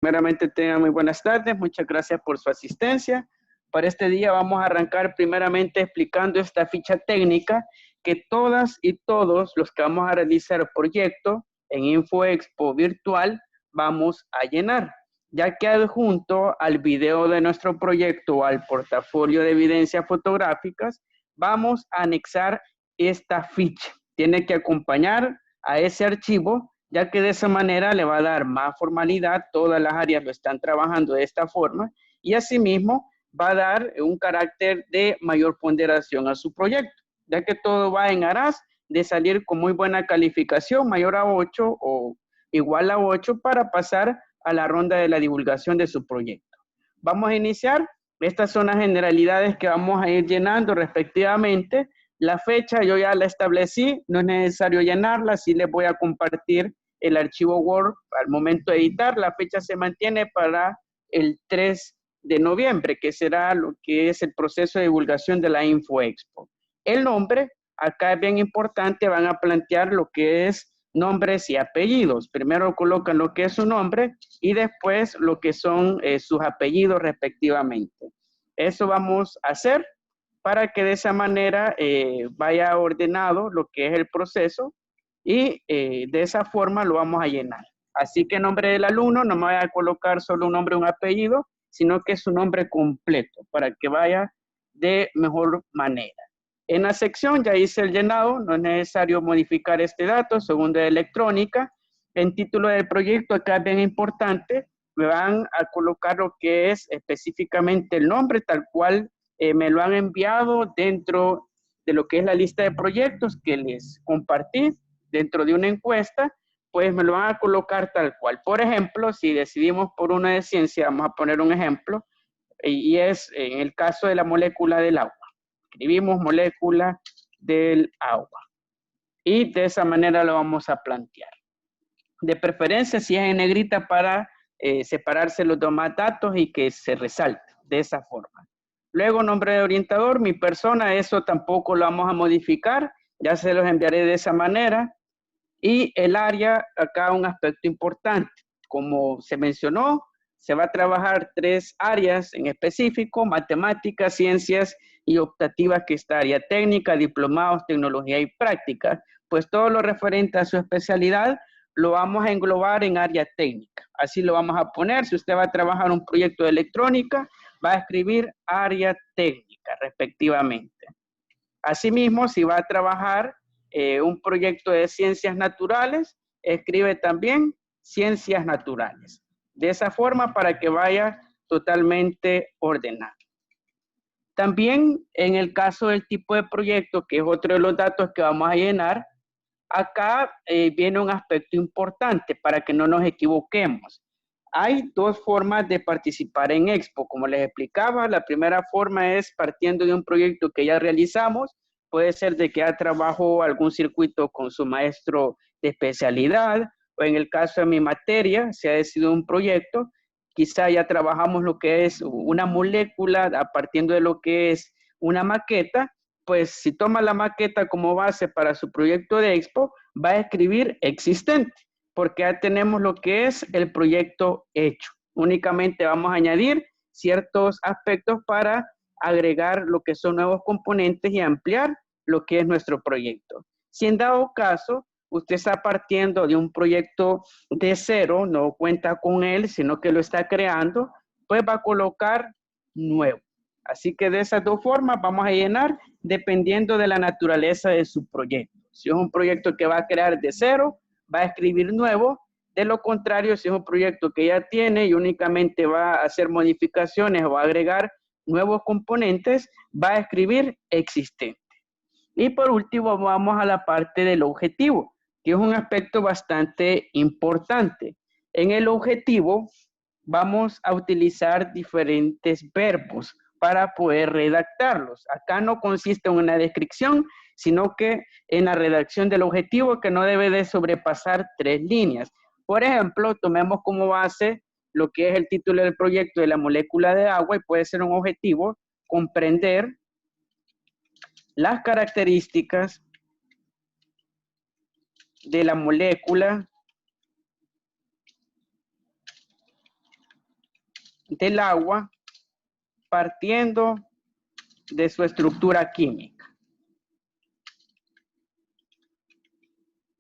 Primeramente tengan muy buenas tardes, muchas gracias por su asistencia. Para este día vamos a arrancar primeramente explicando esta ficha técnica que todas y todos los que vamos a realizar el proyecto en InfoExpo virtual vamos a llenar, ya que adjunto al video de nuestro proyecto o al portafolio de evidencias fotográficas vamos a anexar esta ficha. Tiene que acompañar a ese archivo, ya que de esa manera le va a dar más formalidad, todas las áreas lo están trabajando de esta forma y asimismo va a dar un carácter de mayor ponderación a su proyecto, ya que todo va en aras de salir con muy buena calificación, mayor a 8 o igual a 8 para pasar a la ronda de la divulgación de su proyecto. Vamos a iniciar. Estas son las generalidades que vamos a ir llenando respectivamente. La fecha yo ya la establecí, no es necesario llenarla, sí les voy a compartir el archivo Word al momento de editar. La fecha se mantiene para el 3 de noviembre, que será lo que es el proceso de divulgación de la InfoExpo. El nombre, acá es bien importante, van a plantear lo que es nombres y apellidos. Primero colocan lo que es su nombre y después lo que son sus apellidos respectivamente. Eso vamos a hacer para que de esa manera vaya ordenado lo que es el proceso y de esa forma lo vamos a llenar. Así que nombre del alumno no me voy a colocar solo un nombre y un apellido, sino que es su nombre completo para que vaya de mejor manera. En la sección ya hice el llenado, no es necesario modificar este dato, segundo de electrónica. En título del proyecto, acá es bien importante, me van a colocar lo que es específicamente el nombre, tal cual me lo han enviado dentro de lo que es la lista de proyectos que les compartí dentro de una encuesta, pues me lo van a colocar tal cual. Por ejemplo, si decidimos por una de ciencia, vamos a poner un ejemplo, y es en el caso de la molécula del agua. Escribimos molécula del agua. Y de esa manera lo vamos a plantear. De preferencia, si es en negrita para separarse los demás datos y que se resalte de esa forma. Luego, nombre de orientador, mi persona, eso tampoco lo vamos a modificar, ya se los enviaré de esa manera. Y el área, acá un aspecto importante, como se mencionó, se va a trabajar 3 áreas en específico, matemáticas, ciencias y optativas, que está área técnica, diplomados, tecnología y práctica. Pues todo lo referente a su especialidad lo vamos a englobar en área técnica. Así lo vamos a poner. Si usted va a trabajar un proyecto de electrónica, va a escribir área técnica respectivamente. Asimismo, si va a trabajar un proyecto de ciencias naturales, escribe también ciencias naturales. De esa forma para que vaya totalmente ordenado. También en el caso del tipo de proyecto, que es otro de los datos que vamos a llenar, acá viene un aspecto importante para que no nos equivoquemos. Hay 2 formas de participar en Expo. Como les explicaba, la primera forma es partiendo de un proyecto que ya realizamos. Puede ser de que ya trabajó algún circuito con su maestro de especialidad, o en el caso de mi materia, se ha decidido un proyecto, quizá ya trabajamos lo que es una molécula a partiendo de lo que es una maqueta. Pues si toma la maqueta como base para su proyecto de Expo, va a escribir existente, porque ya tenemos lo que es el proyecto hecho. Únicamente vamos a añadir ciertos aspectos para agregar lo que son nuevos componentes y ampliar lo que es nuestro proyecto. Si en dado caso usted está partiendo de un proyecto de cero, no cuenta con él, sino que lo está creando, pues va a colocar nuevo. Así que de esas 2 formas vamos a llenar dependiendo de la naturaleza de su proyecto. Si es un proyecto que va a crear de cero, va a escribir nuevo. De lo contrario, si es un proyecto que ya tiene y únicamente va a hacer modificaciones o agregar nuevos componentes, va a escribir existente. Y por último, vamos a la parte del objetivo, que es un aspecto bastante importante. En el objetivo vamos a utilizar diferentes verbos para poder redactarlos. Acá no consiste en una descripción, sino que en la redacción del objetivo, que no debe de sobrepasar 3 líneas. Por ejemplo, tomemos como base lo que es el título del proyecto de la molécula de agua y puede ser un objetivo: comprender las características de la molécula del agua partiendo de su estructura química.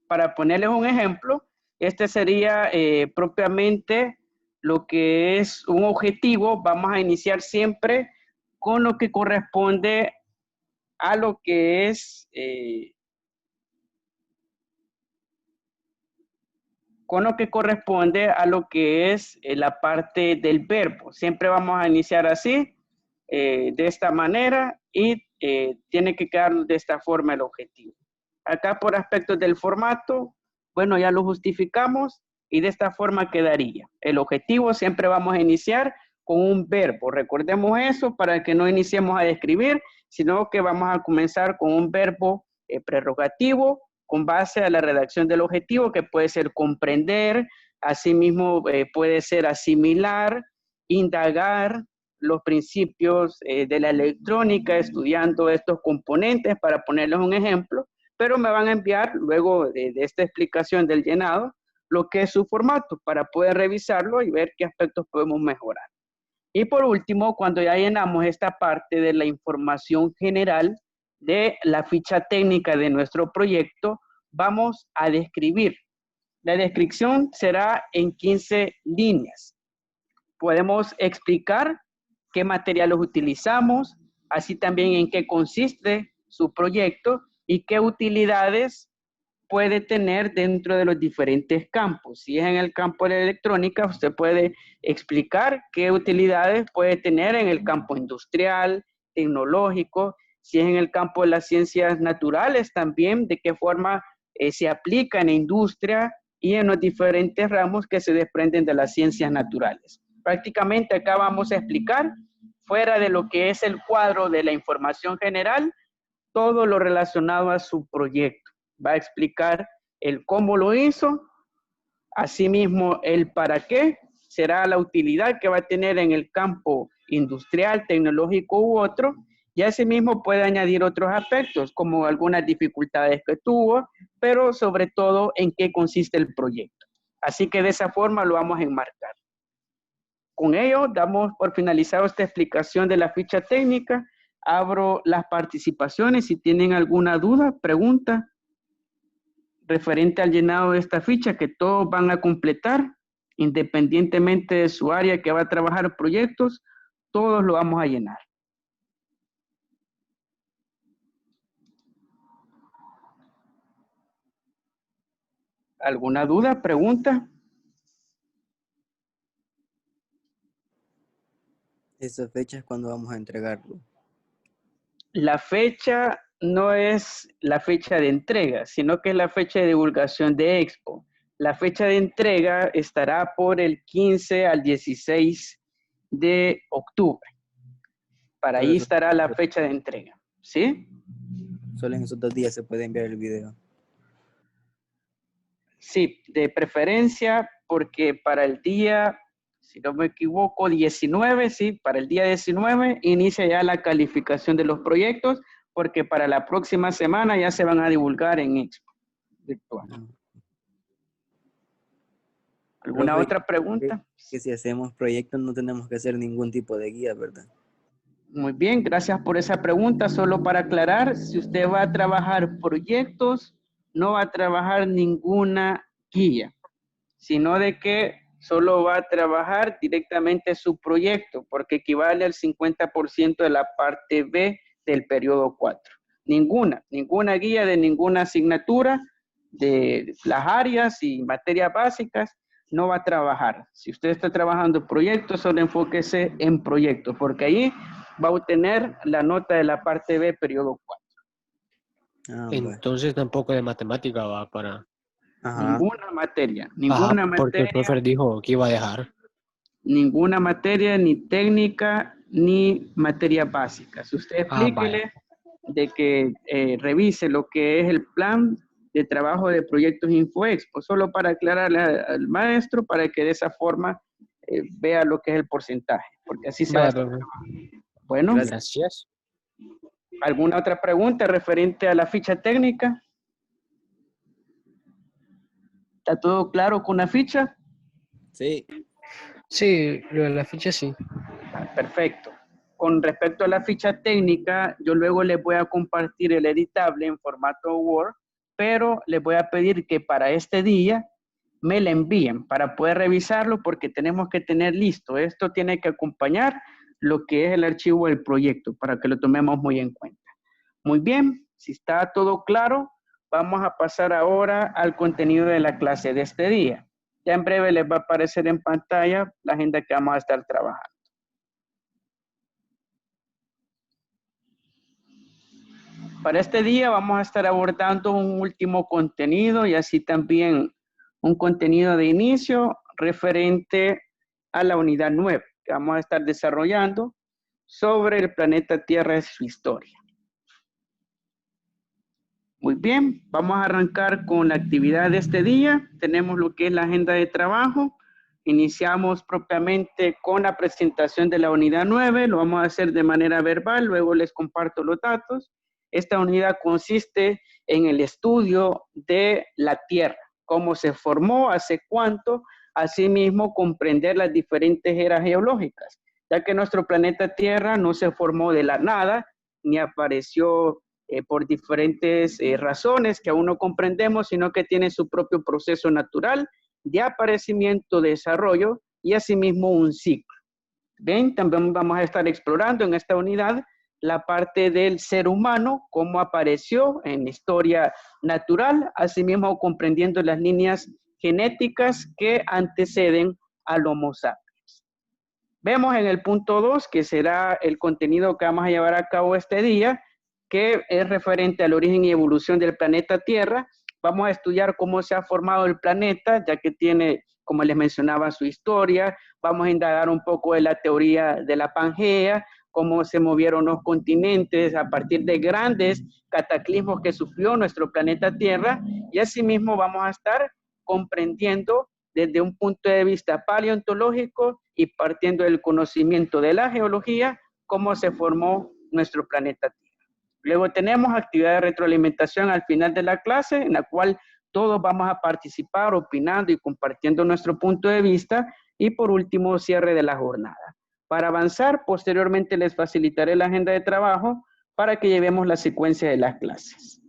Para ponerles un ejemplo, este sería propiamente lo que es un objetivo. Vamos a iniciar siempre con lo que corresponde a lo que es la parte del verbo. Siempre vamos a iniciar así, de esta manera, y tiene que quedar de esta forma el objetivo. Acá por aspectos del formato, bueno, ya lo justificamos y de esta forma quedaría. El objetivo siempre vamos a iniciar con un verbo. Recordemos eso para que no iniciemos a describir, sino que vamos a comenzar con un verbo prerrogativo con base a la redacción del objetivo, que puede ser comprender, asimismo puede ser asimilar, indagar los principios de la electrónica, estudiando estos componentes, para ponerles un ejemplo, pero me van a enviar luego de esta explicación del llenado lo que es su formato para poder revisarlo y ver qué aspectos podemos mejorar. Y por último, cuando ya llenamos esta parte de la información general de la ficha técnica de nuestro proyecto, vamos a describir. La descripción será en 15 líneas. Podemos explicar qué materiales utilizamos, así también en qué consiste su proyecto y qué utilidades puede tener dentro de los diferentes campos. Si es en el campo de la electrónica, usted puede explicar qué utilidades puede tener en el campo industrial, tecnológico. Si es en el campo de las ciencias naturales, también de qué forma se aplica en la industria y en los diferentes ramos que se desprenden de las ciencias naturales. Prácticamente acá vamos a explicar, fuera de lo que es el cuadro de la información general, todo lo relacionado a su proyecto. Va a explicar el cómo lo hizo, asimismo el para qué, será la utilidad que va a tener en el campo industrial, tecnológico u otro, y asimismo puede añadir otros aspectos, como algunas dificultades que tuvo, pero sobre todo en qué consiste el proyecto. Así que de esa forma lo vamos a enmarcar. Con ello, damos por finalizado esta explicación de la ficha técnica. Abro las participaciones. Si tienen alguna duda, pregunta referente al llenado de esta ficha, que todos van a completar, independientemente de su área que va a trabajar proyectos, todos lo vamos a llenar. ¿Alguna duda, pregunta? ¿Esa fecha es cuando vamos a entregarlo? La fecha no es la fecha de entrega, sino que es la fecha de divulgación de Expo. La fecha de entrega estará por el 15 al 16 de octubre. Para ahí estará la fecha de entrega, ¿sí? Solo en esos 2 días se puede enviar el video. Sí, de preferencia, porque para el día, si no me equivoco, 19, sí, para el día 19 inicia ya la calificación de los proyectos, porque para la próxima semana ya se van a divulgar en Expo virtual. ¿Alguna otra pregunta? Que si hacemos proyectos no tenemos que hacer ningún tipo de guía, ¿verdad? Muy bien, gracias por esa pregunta. Solo para aclarar, si usted va a trabajar proyectos, no va a trabajar ninguna guía, sino de que solo va a trabajar directamente su proyecto, porque equivale al 50% de la parte B del periodo 4. Ninguna guía de ninguna asignatura de las áreas y materias básicas no va a trabajar. Si usted está trabajando proyectos, solo enfóquese en proyectos, porque ahí va a obtener la nota de la parte B periodo 4. Entonces tampoco de matemática va para... Ajá. Ninguna materia, porque el profe dijo que iba a dejar. Ninguna materia, ni técnica, ni materia básica. Si usted explíquele de que revise lo que es el plan de trabajo de proyectos InfoExpo, solo para aclararle al maestro, para que de esa forma vea lo que es el porcentaje, porque así se va a estar trabajando. Bueno, gracias. ¿Alguna otra pregunta referente a la ficha técnica? ¿Está todo claro con la ficha? Sí. Sí, lo de la ficha sí. Perfecto. Con respecto a la ficha técnica, yo luego les voy a compartir el editable en formato Word, pero les voy a pedir que para este día me la envíen para poder revisarlo porque tenemos que tener listo. Esto tiene que acompañar lo que es el archivo del proyecto para que lo tomemos muy en cuenta. Muy bien, si está todo claro, vamos a pasar ahora al contenido de la clase de este día. Ya en breve les va a aparecer en pantalla la agenda que vamos a estar trabajando. Para este día vamos a estar abordando un último contenido y así también un contenido de inicio referente a la unidad 9 que vamos a estar desarrollando sobre el planeta Tierra y su historia. Muy bien, vamos a arrancar con la actividad de este día. Tenemos lo que es la agenda de trabajo. Iniciamos propiamente con la presentación de la unidad 9. Lo vamos a hacer de manera verbal, luego les comparto los datos. Esta unidad consiste en el estudio de la Tierra, cómo se formó, hace cuánto, asimismo comprender las diferentes eras geológicas, ya que nuestro planeta Tierra no se formó de la nada, ni apareció por diferentes razones que aún no comprendemos, sino que tiene su propio proceso natural de aparecimiento, desarrollo y asimismo un ciclo. Bien, también vamos a estar explorando en esta unidad la parte del ser humano, cómo apareció en historia natural, asimismo comprendiendo las líneas genéticas que anteceden al Homo sapiens. Vemos en el punto 2, que será el contenido que vamos a llevar a cabo este día, que es referente al origen y evolución del planeta Tierra. Vamos a estudiar cómo se ha formado el planeta, ya que tiene, como les mencionaba, su historia. Vamos a indagar un poco de la teoría de la Pangea, cómo se movieron los continentes a partir de grandes cataclismos que sufrió nuestro planeta Tierra. Y asimismo vamos a estar comprendiendo desde un punto de vista paleontológico y partiendo del conocimiento de la geología, cómo se formó nuestro planeta Tierra. Luego tenemos actividad de retroalimentación al final de la clase, en la cual todos vamos a participar opinando y compartiendo nuestro punto de vista. Y por último, cierre de la jornada. Para avanzar, posteriormente les facilitaré la agenda de trabajo para que llevemos la secuencia de las clases.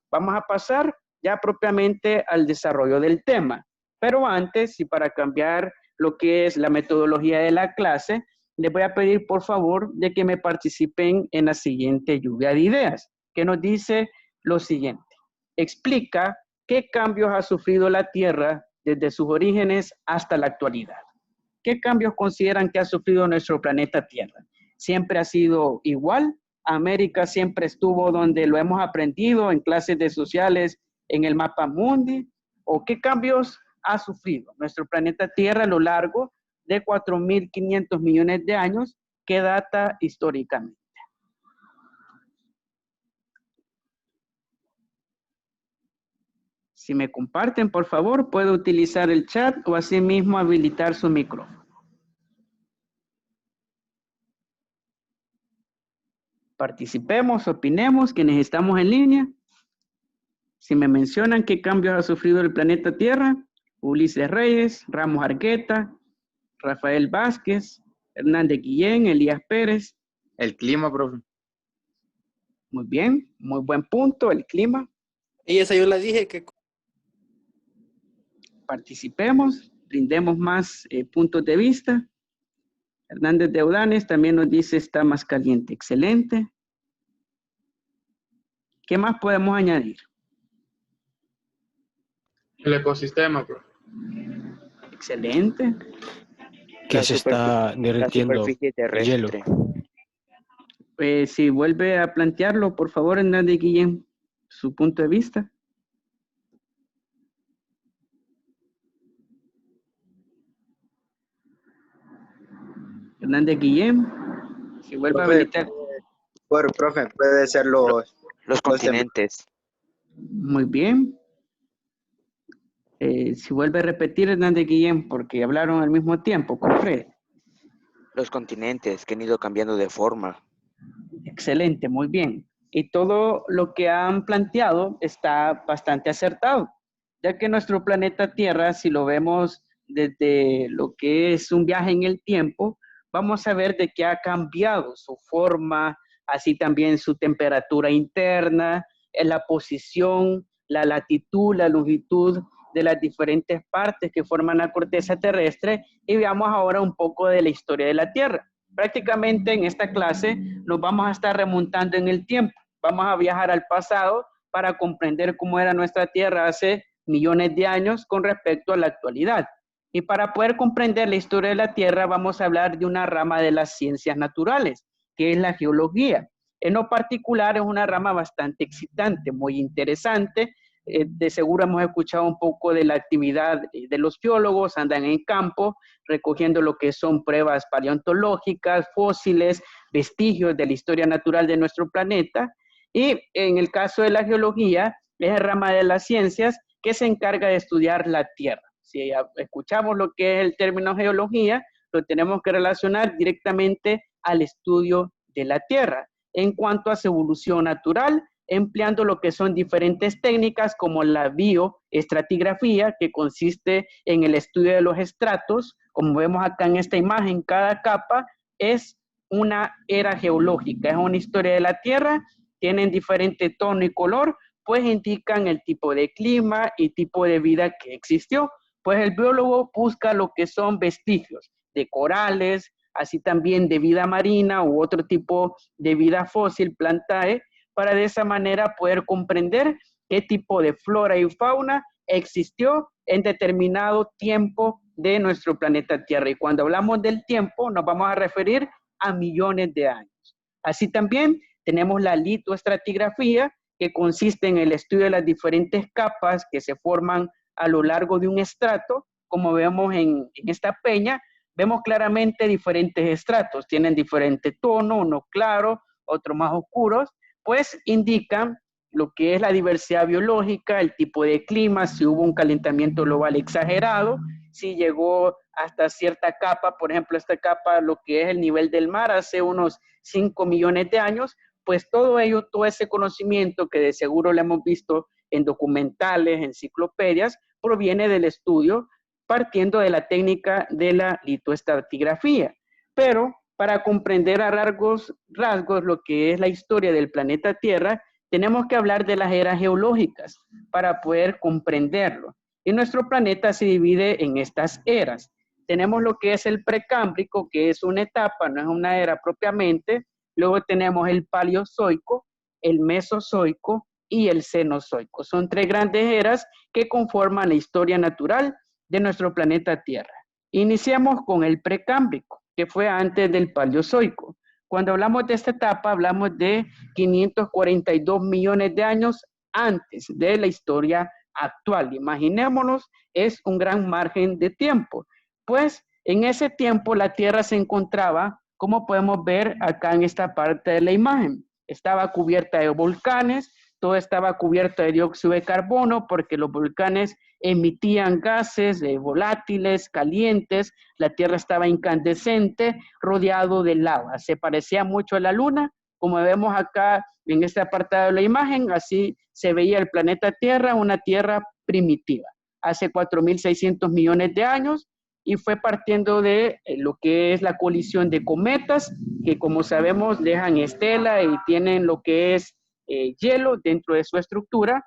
Vamos a pasar ya propiamente al desarrollo del tema. Pero antes, y para cambiar lo que es la metodología de la clase, les voy a pedir por favor de que me participen en la siguiente lluvia de ideas, que nos dice lo siguiente. Explica qué cambios ha sufrido la Tierra desde sus orígenes hasta la actualidad. ¿Qué cambios consideran que ha sufrido nuestro planeta Tierra? ¿Siempre ha sido igual? ¿América siempre estuvo donde lo hemos aprendido en clases de sociales en el mapa mundi? ¿O qué cambios ha sufrido nuestro planeta Tierra a lo largo de 4.500 millones de años que data históricamente? Si me comparten, por favor, puedo utilizar el chat o asimismo habilitar su micrófono. Participemos, opinemos, quienes estamos en línea. Si me mencionan qué cambios ha sufrido el planeta Tierra, Ulises Reyes, Ramos Argueta, Rafael Vázquez, Hernández Guillén, Elías Pérez. El clima, profe. Muy bien, muy buen punto, el clima. Y esa yo la dije que... Participemos, brindemos más puntos de vista. Hernández de Audanes también nos dice está más caliente. Excelente. ¿Qué más podemos añadir? El ecosistema, profe. Excelente. Que se está derritiendo el hielo. Si vuelve a plantearlo, por favor, Hernández Guillén, su punto de vista. Hernández Guillén, si vuelve a habilitar. Bueno, profe, puede ser los continentes. Muy bien. Si vuelve a repetir, Hernández Guillén, porque hablaron al mismo tiempo con Fred. Los continentes que han ido cambiando de forma. Excelente, muy bien. Y todo lo que han planteado está bastante acertado, ya que nuestro planeta Tierra, si lo vemos desde lo que es un viaje en el tiempo, vamos a ver de que ha cambiado su forma, así también su temperatura interna, la posición, la latitud, la longitud de las diferentes partes que forman la corteza terrestre, y veamos ahora un poco de la historia de la Tierra. Prácticamente en esta clase nos vamos a estar remontando en el tiempo. Vamos a viajar al pasado para comprender cómo era nuestra Tierra hace millones de años con respecto a la actualidad. Y para poder comprender la historia de la Tierra vamos a hablar de una rama de las ciencias naturales, que es la geología. En lo particular es una rama bastante excitante, muy interesante. De seguro hemos escuchado un poco de la actividad de los geólogos, andan en campo recogiendo lo que son pruebas paleontológicas, fósiles, vestigios de la historia natural de nuestro planeta. Y en el caso de la geología, es la rama de las ciencias que se encarga de estudiar la Tierra. Si escuchamos lo que es el término geología, lo tenemos que relacionar directamente al estudio de la Tierra en cuanto a su evolución natural, empleando lo que son diferentes técnicas como la bioestratigrafía, que consiste en el estudio de los estratos. Como vemos acá en esta imagen, cada capa es una era geológica, es una historia de la Tierra, tienen diferente tono y color, pues indican el tipo de clima y tipo de vida que existió. Pues el biólogo busca lo que son vestigios de corales, así también de vida marina u otro tipo de vida fósil, plantae, para de esa manera poder comprender qué tipo de flora y fauna existió en determinado tiempo de nuestro planeta Tierra. Y cuando hablamos del tiempo, nos vamos a referir a millones de años. Así también tenemos la litoestratigrafía, que consiste en el estudio de las diferentes capas que se forman a lo largo de un estrato. Como vemos en esta peña, vemos claramente diferentes estratos, tienen diferente tono, uno claro, otros más oscuros, pues indican lo que es la diversidad biológica, el tipo de clima, si hubo un calentamiento global exagerado, si llegó hasta cierta capa, por ejemplo, esta capa, lo que es el nivel del mar hace unos 5 millones de años, pues todo ello, todo ese conocimiento que de seguro lo hemos visto en documentales, enciclopedias, proviene del estudio partiendo de la técnica de la litoestratigrafía. Pero para comprender a rasgos lo que es la historia del planeta Tierra, tenemos que hablar de las eras geológicas para poder comprenderlo. Y nuestro planeta se divide en estas eras. Tenemos lo que es el precámbrico, que es una etapa, no es una era propiamente. Luego tenemos el paleozoico, el mesozoico y el cenozoico. Son tres grandes eras que conforman la historia natural de nuestro planeta Tierra. Iniciamos con el precámbrico, que fue antes del paleozoico. Cuando hablamos de esta etapa, hablamos de 542 millones de años antes de la historia actual. Imaginémonos, es un gran margen de tiempo. Pues en ese tiempo la Tierra se encontraba, como podemos ver acá en esta parte de la imagen, estaba cubierta de volcanes, todo estaba cubierto de dióxido de carbono porque los volcanes emitían gases volátiles, calientes, la Tierra estaba incandescente, rodeado de lava. Se parecía mucho a la Luna, como vemos acá en este apartado de la imagen, así se veía el planeta Tierra, una Tierra primitiva, hace 4.600 millones de años, y fue partiendo de lo que es la colisión de cometas, que como sabemos dejan estela y tienen lo que es hielo dentro de su estructura.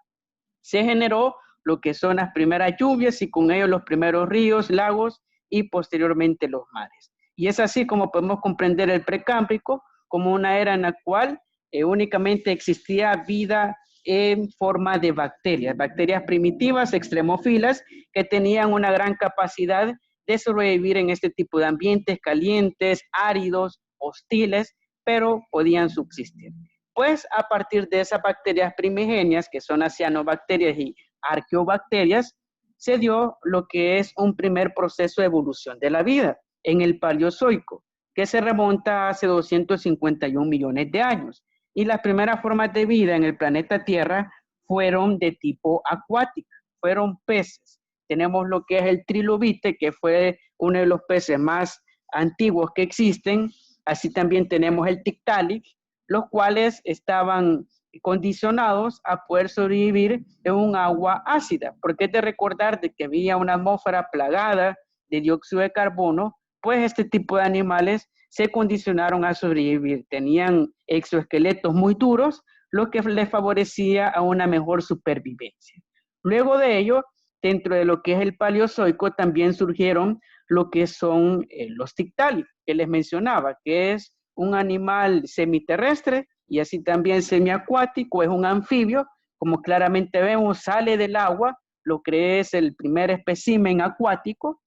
Se generó lo que son las primeras lluvias y con ello los primeros ríos, lagos y posteriormente los mares. Y es así como podemos comprender el precámbrico como una era en la cual únicamente existía vida en forma de bacterias, bacterias primitivas, extremófilas, que tenían una gran capacidad de sobrevivir en este tipo de ambientes calientes, áridos, hostiles, pero podían subsistir. Pues a partir de esas bacterias primigenias, que son las cianobacterias y arqueobacterias, se dio lo que es un primer proceso de evolución de la vida en el paleozoico, que se remonta hace 251 millones de años. Y las primeras formas de vida en el planeta Tierra fueron de tipo acuática, fueron peces. Tenemos lo que es el trilobite, que fue uno de los peces más antiguos que existen. Así también tenemos el Tiktaalik, los cuales estaban condicionados a poder sobrevivir en un agua ácida, porque es de recordar de que había una atmósfera plagada de dióxido de carbono, pues este tipo de animales se condicionaron a sobrevivir. Tenían exoesqueletos muy duros, lo que les favorecía a una mejor supervivencia. Luego de ello, dentro de lo que es el Paleozoico, también surgieron lo que son los tictálicos, que les mencionaba, que es un animal semiterrestre y así también semiacuático, es un anfibio, como claramente vemos, sale del agua, lo que es el primer espécimen acuático,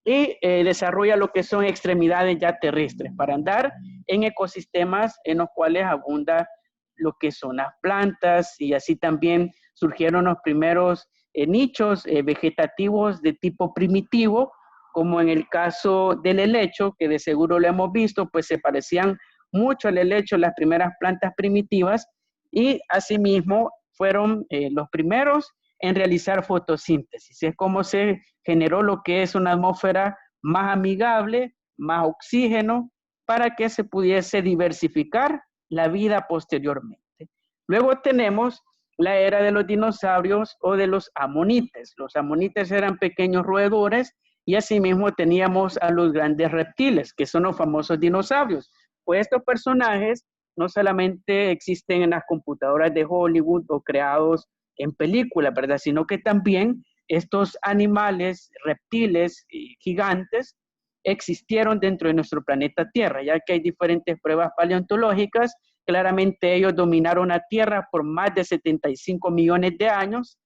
y desarrolla lo que son extremidades ya terrestres para andar en ecosistemas en los cuales abunda lo que son las plantas, y así también surgieron los primeros nichos vegetativos de tipo primitivo, como en el caso del helecho, que de seguro lo hemos visto, pues se parecían mucho al helecho las primeras plantas primitivas, y asimismo fueron los primeros en realizar fotosíntesis. Es como se generó lo que es una atmósfera más amigable, más oxígeno, para que se pudiese diversificar la vida posteriormente. Luego tenemos la era de los dinosaurios o de los amonites. Los amonites eran pequeños roedores y asimismo teníamos a los grandes reptiles, que son los famosos dinosaurios. Pues estos personajes no solamente existen en las computadoras de Hollywood o creados en películas, ¿verdad? Sino que también estos animales, reptiles gigantes, existieron dentro de nuestro planeta Tierra, ya que hay diferentes pruebas paleontológicas. Claramente ellos dominaron la Tierra por más de 75 millones de años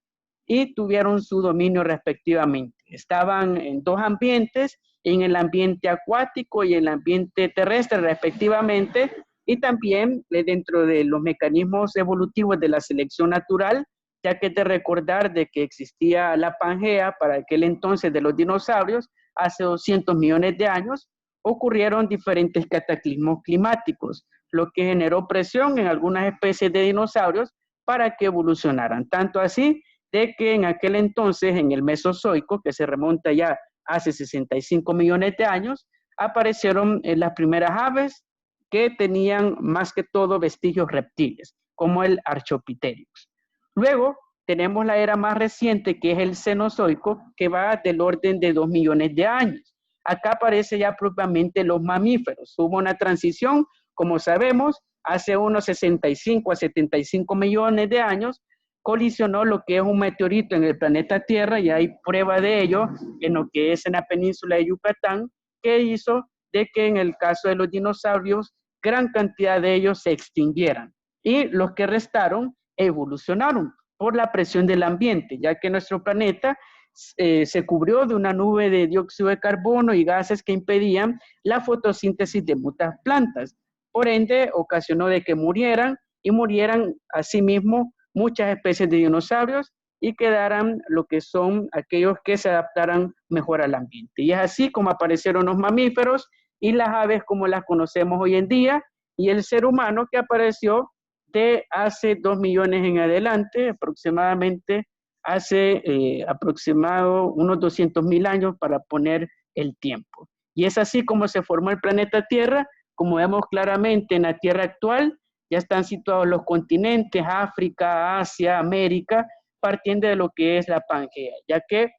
y tuvieron su dominio respectivamente. Estaban en dos ambientes, en el ambiente acuático y en el ambiente terrestre respectivamente, y también dentro de los mecanismos evolutivos de la selección natural, ya que es de recordar de que existía la Pangea para aquel entonces de los dinosaurios, hace 200 millones de años, ocurrieron diferentes cataclismos climáticos, lo que generó presión en algunas especies de dinosaurios para que evolucionaran. Tanto así de que en aquel entonces, en el Mesozoico, que se remonta ya hace 65 millones de años, aparecieron las primeras aves que tenían más que todo vestigios reptiles, como el Archaeopteryx. Luego tenemos la era más reciente, que es el Cenozoico, que va del orden de 2 millones de años. Acá aparece ya propiamente los mamíferos. Hubo una transición, como sabemos, hace unos 65 a 75 millones de años, colisionó lo que es un meteorito en el planeta Tierra, y hay prueba de ello en lo que es en la península de Yucatán, que hizo de que en el caso de los dinosaurios, gran cantidad de ellos se extinguieran, y los que restaron evolucionaron por la presión del ambiente, ya que nuestro planeta se cubrió de una nube de dióxido de carbono y gases que impedían la fotosíntesis de muchas plantas. Por ende, ocasionó de que murieran, y murieran asimismo muchas especies de dinosaurios, y quedaran lo que son aquellos que se adaptaran mejor al ambiente. Y es así como aparecieron los mamíferos y las aves como las conocemos hoy en día, y el ser humano, que apareció de hace 2 millones en adelante, aproximadamente hace aproximado unos 200.000 años para poner el tiempo. Y es así como se formó el planeta Tierra. Como vemos claramente en la Tierra actual, ya están situados los continentes, África, Asia, América, partiendo de lo que es la Pangea, ya que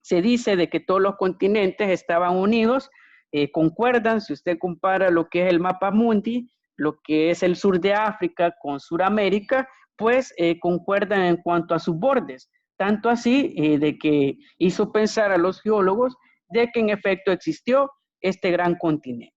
se dice de que todos los continentes estaban unidos, concuerdan. Si usted compara lo que es el mapa mundi, lo que es el sur de África con Suramérica, pues concuerdan en cuanto a sus bordes, tanto así de que hizo pensar a los geólogos de que en efecto existió este gran continente.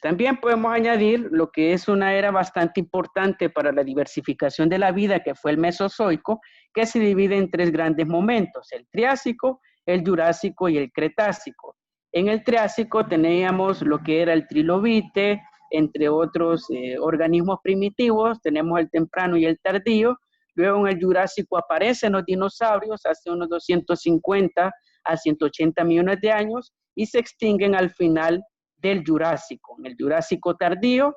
También podemos añadir lo que es una era bastante importante para la diversificación de la vida, que fue el Mesozoico, que se divide en 3 grandes momentos: el Triásico, el Jurásico y el Cretácico. En el Triásico teníamos lo que era el trilobite, entre otros organismos primitivos. Tenemos el temprano y el tardío. Luego en el Jurásico aparecen los dinosaurios hace unos 250 a 180 millones de años, y se extinguen al final del Jurásico. En el Jurásico tardío,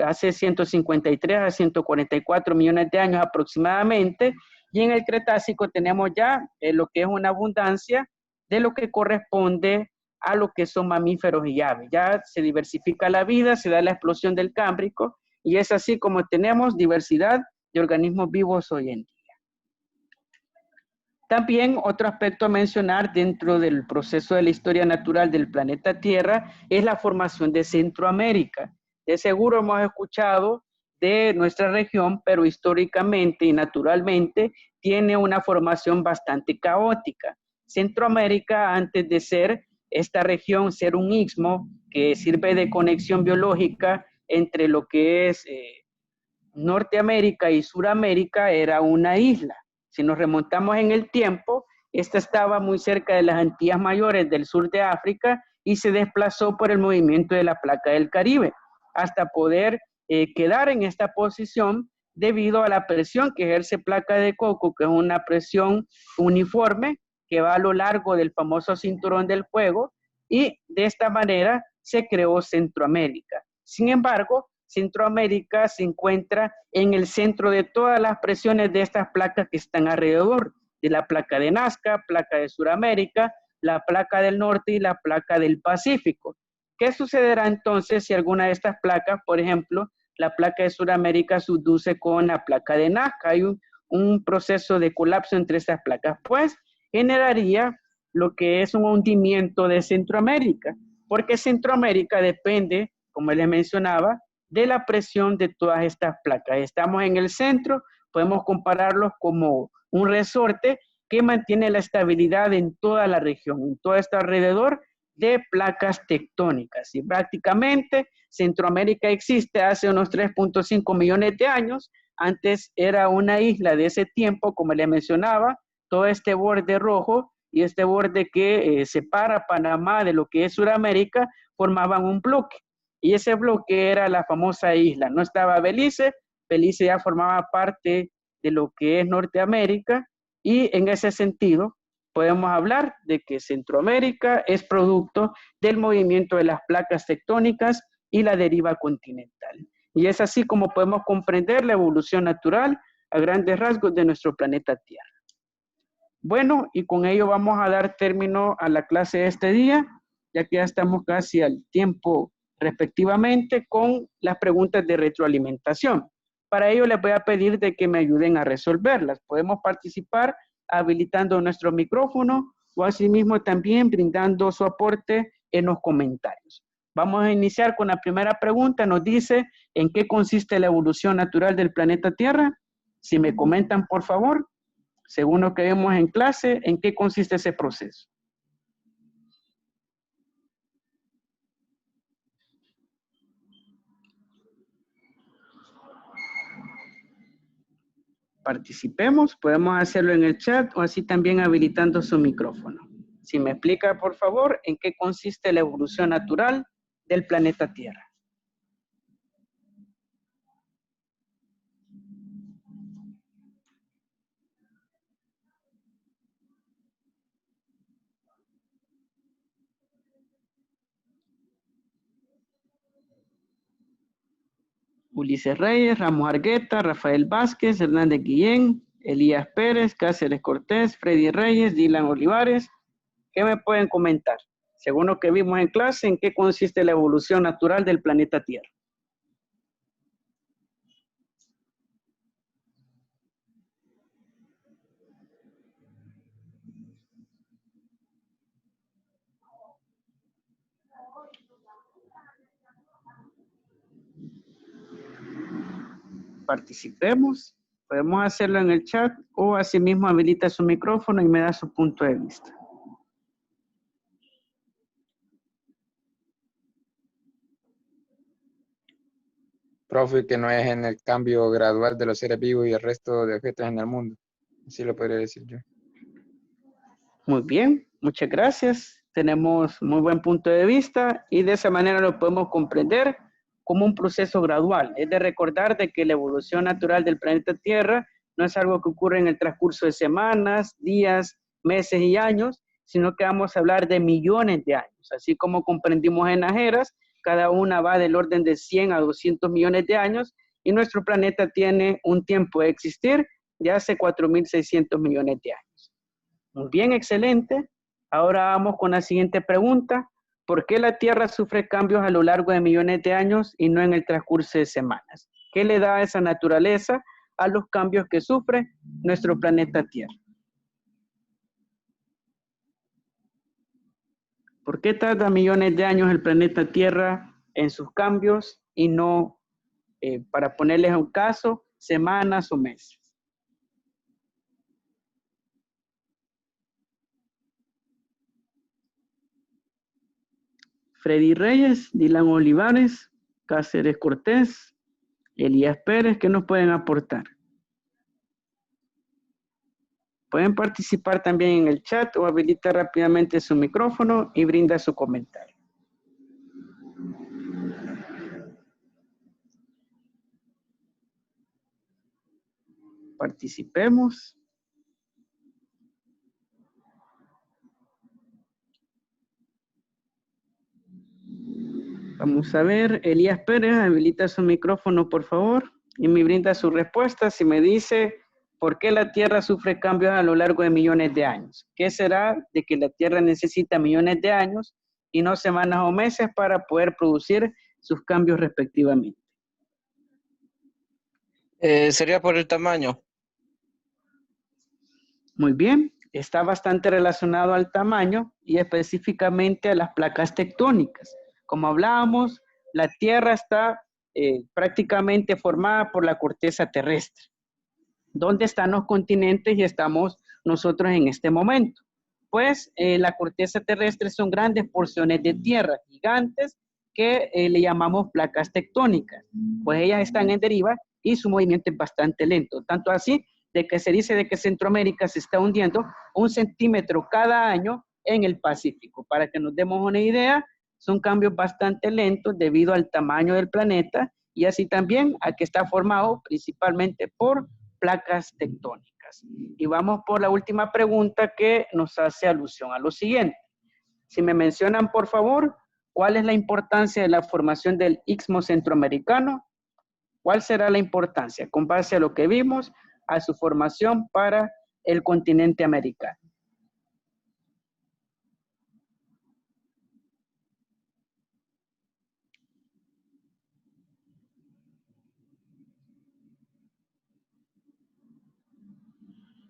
hace 153 a 144 millones de años aproximadamente, y en el Cretácico tenemos ya lo que es una abundancia de lo que corresponde a lo que son mamíferos y aves. Ya se diversifica la vida, se da la explosión del Cámbrico, y es así como tenemos diversidad de organismos vivos hoy en día. También otro aspecto a mencionar dentro del proceso de la historia natural del planeta Tierra es la formación de Centroamérica. De seguro hemos escuchado de nuestra región, pero históricamente y naturalmente tiene una formación bastante caótica. Centroamérica, antes de ser esta región, ser un istmo que sirve de conexión biológica entre lo que es Norteamérica y Suramérica, era una isla. Si nos remontamos en el tiempo, esta estaba muy cerca de las Antillas Mayores del sur de África y se desplazó por el movimiento de la placa del Caribe hasta poder quedar en esta posición debido a la presión que ejerce placa de coco, que es una presión uniforme que va a lo largo del famoso cinturón del fuego, y de esta manera se creó Centroamérica. Sin embargo, Centroamérica se encuentra en el centro de todas las presiones de estas placas que están alrededor, de la placa de Nazca, placa de Suramérica, la placa del norte y la placa del Pacífico. ¿Qué sucederá entonces si alguna de estas placas, por ejemplo, la placa de Suramérica subduce con la placa de Nazca? Hay un proceso de colapso entre estas placas, pues generaría lo que es un hundimiento de Centroamérica, porque Centroamérica depende, como les mencionaba, de la presión de todas estas placas. Estamos en el centro, podemos compararlos como un resorte que mantiene la estabilidad en toda la región, en todo este alrededor de placas tectónicas. Y prácticamente Centroamérica existe hace unos 3.5 millones de años. Antes era una isla de ese tiempo, como les mencionaba, todo este borde rojo y este borde que separa Panamá de lo que es Suramérica formaban un bloque. Y ese bloque era la famosa isla. No estaba Belice, Belice ya formaba parte de lo que es Norteamérica, y en ese sentido podemos hablar de que Centroamérica es producto del movimiento de las placas tectónicas y la deriva continental. Y es así como podemos comprender la evolución natural a grandes rasgos de nuestro planeta Tierra. Bueno, y con ello vamos a dar término a la clase de este día, ya que ya estamos casi al tiempo respectivamente con las preguntas de retroalimentación. Para ello les voy a pedir de que me ayuden a resolverlas. Podemos participar habilitando nuestro micrófono o asimismo también brindando su aporte en los comentarios. Vamos a iniciar con la primera pregunta. Nos dice, ¿en qué consiste la evolución natural del planeta Tierra? Si me comentan, por favor, según lo que vemos en clase, ¿en qué consiste ese proceso? Participemos, podemos hacerlo en el chat o así también habilitando su micrófono. Si me explica, por favor, en qué consiste la evolución natural del planeta Tierra. Ulises Reyes, Ramos Argueta, Rafael Vázquez, Hernández Guillén, Elías Pérez, Cáceres Cortés, Freddy Reyes, Dylan Olivares. ¿Qué me pueden comentar? Según lo que vimos en clase, ¿en qué consiste la evolución natural del planeta Tierra? Participemos, podemos hacerlo en el chat o asimismo habilita su micrófono y me da su punto de vista. Profe, que no es en el cambio gradual de los seres vivos y el resto de objetos en el mundo. Así lo podría decir yo. Muy bien, muchas gracias. Tenemos muy buen punto de vista y de esa manera lo podemos comprender como un proceso gradual. Es de recordar de que la evolución natural del planeta Tierra no es algo que ocurre en el transcurso de semanas, días, meses y años, sino que vamos a hablar de millones de años. Así como comprendimos en Ajeras, cada una va del orden de 100 a 200 millones de años y nuestro planeta tiene un tiempo de existir de hace 4.600 millones de años. Muy bien, excelente. Ahora vamos con la siguiente pregunta. ¿Por qué la Tierra sufre cambios a lo largo de millones de años y no en el transcurso de semanas? ¿Qué le da esa naturaleza a los cambios que sufre nuestro planeta Tierra? ¿Por qué tarda millones de años el planeta Tierra en sus cambios y no, para ponerles un caso, semanas o meses? Freddy Reyes, Dylan Olivares, Cáceres Cortés, Elías Pérez, ¿qué nos pueden aportar? Pueden participar también en el chat o habilitar rápidamente su micrófono y brinda su comentario. Participemos. Vamos a ver, Elías Pérez, habilita su micrófono, por favor, y me brinda su respuesta. Si me dice, ¿por qué la Tierra sufre cambios a lo largo de millones de años? ¿Qué será de que la Tierra necesita millones de años y no semanas o meses para poder producir sus cambios respectivamente? Sería por el tamaño. Muy bien, está bastante relacionado al tamaño y específicamente a las placas tectónicas. Como hablábamos, la Tierra está prácticamente formada por la corteza terrestre. ¿Dónde están los continentes y estamos nosotros en este momento? Pues la corteza terrestre son grandes porciones de tierra, gigantes, que le llamamos placas tectónicas. Pues ellas están en deriva y su movimiento es bastante lento. Tanto así de que se dice de que Centroamérica se está hundiendo 1 centímetro cada año en el Pacífico. Para que nos demos una idea, son cambios bastante lentos debido al tamaño del planeta y así también a que está formado principalmente por placas tectónicas. Y vamos por la última pregunta que nos hace alusión a lo siguiente. Si me mencionan, por favor, ¿cuál es la importancia de la formación del Istmo Centroamericano? ¿Cuál será la importancia con base a lo que vimos, a su formación para el continente americano?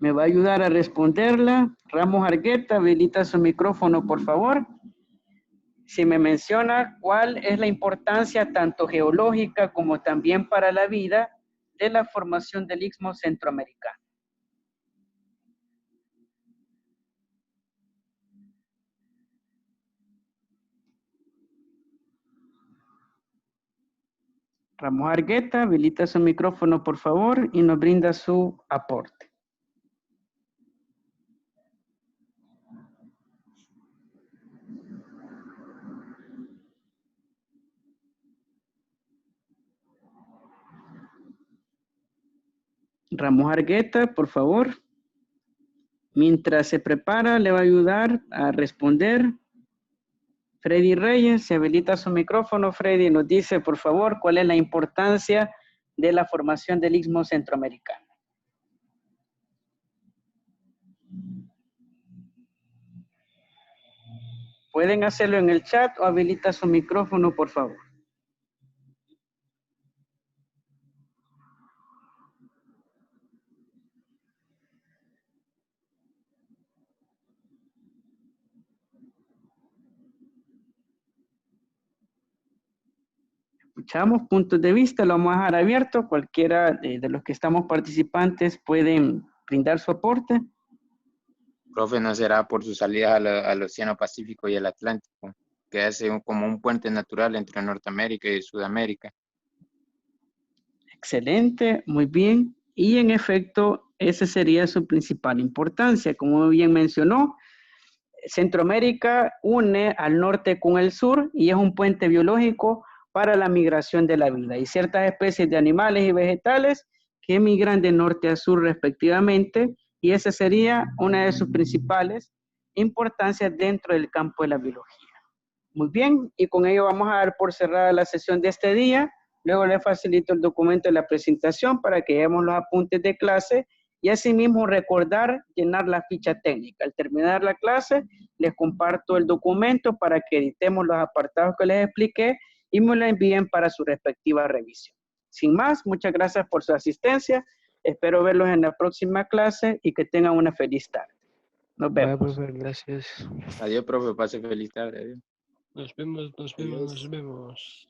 Me va a ayudar a responderla. Ramos Argueta, habilita su micrófono, por favor. Si me menciona cuál es la importancia tanto geológica como también para la vida de la formación del Istmo Centroamericano. Ramos Argueta, habilita su micrófono, por favor, y nos brinda su aporte. Ramos Argueta, por favor. Mientras se prepara, le va a ayudar a responder. Freddy Reyes, se habilita su micrófono. Freddy nos dice, por favor, cuál es la importancia de la formación del Istmo Centroamericano. Pueden hacerlo en el chat o habilita su micrófono, por favor. Escuchamos puntos de vista, lo vamos a dejar abierto. Cualquiera de los que estamos participantes pueden brindar su aporte. Profe, ¿no será por su salida al Océano Pacífico y el Atlántico, que hace como un puente natural entre Norteamérica y Sudamérica? Excelente, muy bien. Y en efecto, esa sería su principal importancia. Como bien mencionó, Centroamérica une al norte con el sur y es un puente biológico para la migración de la vida. Hay ciertas especies de animales y vegetales que migran de norte a sur respectivamente y esa sería una de sus principales importancias dentro del campo de la biología. Muy bien, y con ello vamos a dar por cerrada la sesión de este día. Luego le facilito el documento de la presentación para que veamos los apuntes de clase y asimismo recordar llenar la ficha técnica. Al terminar la clase, les comparto el documento para que editemos los apartados que les expliqué y me lo envíen para su respectiva revisión. Sin más, muchas gracias por su asistencia. Espero verlos en la próxima clase y que tengan una feliz tarde. Nos Vaya, vemos. profe, gracias. Adiós, profe, pase feliz tarde. Adiós. Nos vemos, nos vemos, nos vemos.